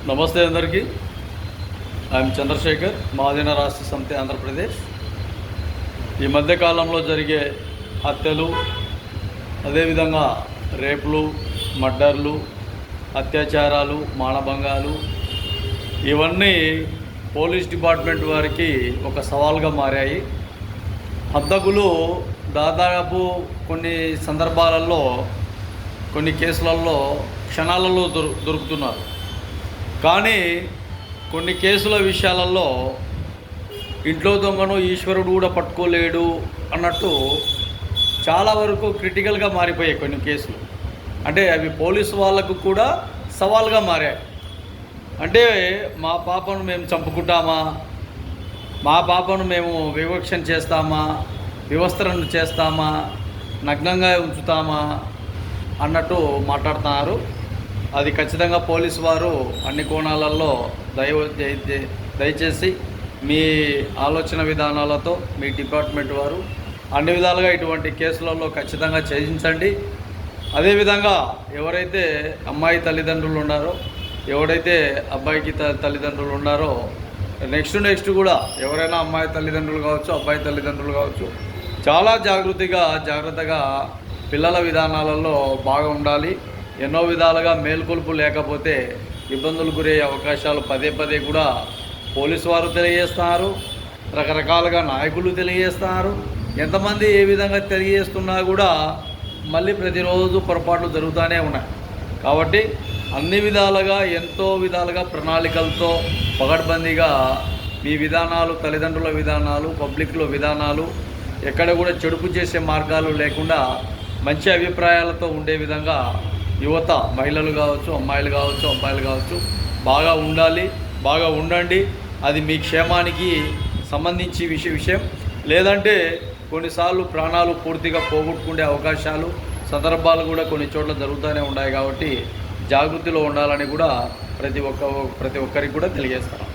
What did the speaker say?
నమస్తే అందరికీ. ఐఎమ్ చంద్రశేఖర్, మహాజన రాష్ట్ర సమితి ఆంధ్రప్రదేశ్. ఈ మధ్యకాలంలో జరిగే హత్యలు, అదేవిధంగా రేపులు, మర్డర్లు, అత్యాచారాలు, మానభంగాలు ఇవన్నీ పోలీస్ డిపార్ట్మెంట్ వారికి ఒక సవాల్గా మారాయి. హంతకులు దాదాపు కొన్ని సందర్భాలలో, కొన్ని కేసులలో క్షణాలలో దొరుకుతున్నారు. కానీ కొన్ని కేసుల విషయాలలో ఇంట్లో దొంగను ఈశ్వరుడు కూడా పట్టుకోలేడు అన్నట్టు చాలా వరకు క్రిటికల్గా మారిపోయాయి కొన్ని కేసులు. అంటే అవి పోలీసు వాళ్ళకు కూడా సవాల్గా మారాయి. అంటే మా పాపను మేము చంపుకుంటామా, మా పాపను మేము వివక్షణ చేస్తామా, వివస్త్రను చేస్తామా, నగ్నంగా ఉంచుతామా అన్నట్టు మాట్లాడుతున్నారు. అది ఖచ్చితంగా పోలీసు వారు అన్ని కోణాలలో దయచేసి మీ ఆలోచన విధానాలతో మీ డిపార్ట్మెంట్ వారు అన్ని విధాలుగా ఇటువంటి కేసులలో ఖచ్చితంగా ఛేదించండి. అదేవిధంగా ఎవరైతే అమ్మాయి తల్లిదండ్రులు ఉన్నారో, ఎవరైతే అబ్బాయికి తల్లిదండ్రులు ఉన్నారో, నెక్స్ట్ కూడా ఎవరైనా అమ్మాయి తల్లిదండ్రులు కావచ్చు, అబ్బాయి తల్లిదండ్రులు కావచ్చు, చాలా జాగ్రత్తగా పిల్లల విధానాలలో బాగా ఉండాలి. ఎన్నో విధాలుగా మేల్కొల్పు లేకపోతే ఇబ్బందులు గురయ్యే అవకాశాలు పదే కూడా పోలీసు వారు తెలియజేస్తున్నారు, రకరకాలుగా నాయకులు తెలియజేస్తున్నారు. ఎంతమంది ఏ విధంగా తెలియజేస్తున్నా కూడా మళ్ళీ ప్రతిరోజు పొరపాట్లు జరుగుతూనే ఉన్నాయి. కాబట్టి అన్ని విధాలుగా ఎంతో విధాలుగా ప్రణాళికలతో పగడ్బందీగా మీ విధానాలు, తల్లిదండ్రుల విధానాలు, పబ్లిక్లో విధానాలు ఎక్కడ కూడా చెడుపు చేసే మార్గాలు లేకుండా మంచి అభిప్రాయాలతో ఉండే విధంగా యువత, మహిళలు కావచ్చు, అమ్మాయిలు కావచ్చు, అబ్బాయిలు కావచ్చు బాగా ఉండాలి, బాగా ఉండండి. అది మీ క్షేమానికి సంబంధించి విషయం. లేదంటే కొన్నిసార్లు ప్రాణాలు పూర్తిగా పోగొట్టుకునే అవకాశాలు, సందర్భాలు కూడా కొన్ని చోట్ల జరుగుతూనే ఉన్నాయి. కాబట్టి జాగృతిలో ఉండాలని కూడా ప్రతి ఒక్కరికి కూడా తెలియజేస్తాను.